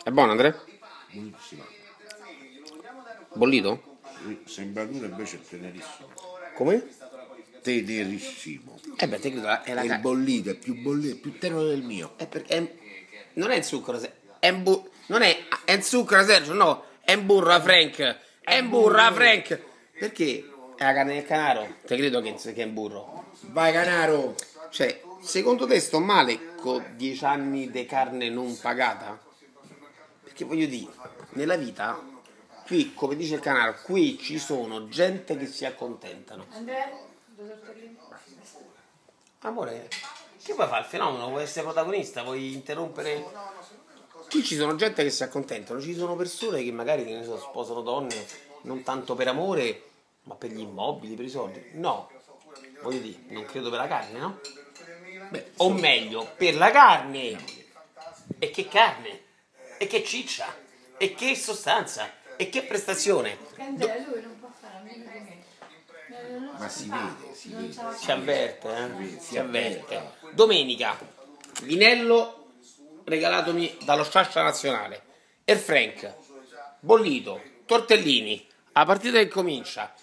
È buono, Andrea? Buonissima. Bollito? Sembra duro invece è tenerissimo. Come? Tenerissimo. Beh, te credo, è la E il carne. bollito è più tenero del mio. È perché non è il zucchero, non è il zucchero, Sergio, no, è un burro, Frank. È un burro, Frank. Perché? È la carne del canaro. Te credo che è un burro. Vai Canaro! Cioè, secondo te sto male con 10 anni di carne non pagata? Perché voglio dire, nella vita, qui, come dice il canale, qui ci sono gente che si accontentano. Andrea, due tortellini. Amore, che vuoi fare il fenomeno? Vuoi essere protagonista? Vuoi interrompere? Qui ci sono gente che si accontentano, ci sono persone che magari, che ne so, sposano donne non tanto per amore, ma per gli immobili, per i soldi. No, voglio dire, non credo per la carne, no? Beh, O meglio, per la carne. E che carne? E che ciccia? E che sostanza? E che prestazione? Andrea, lui non può fare a meno di me. ma si vede, si vede. Si avverte, eh? Si Si avverte. Domenica, vinello regalatomi dallo Sciascia Nazionale. E Frank, bollito, tortellini. La partita che comincia.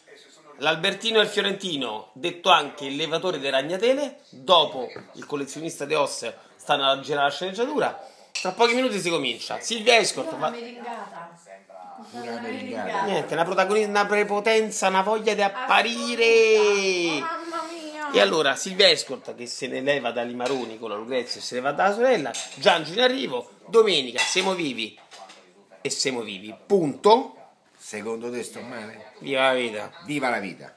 L'Albertino e il Fiorentino, detto anche il levatore delle ragnatele, dopo il collezionista di os stanno a girare la sceneggiatura. Tra pochi minuti si comincia. Silvia Escort Una fa... meringata. Una meringata. Niente, una protagonista, una prepotenza, una voglia di apparire. Mamma mia. E allora Silvia Escort che se ne leva da Limaroni con la Lucrezia e se ne va dalla sorella, Giangio in arrivo, domenica siamo vivi e siamo vivi, punto, Secondo te sto male? viva la vita. Viva la vita!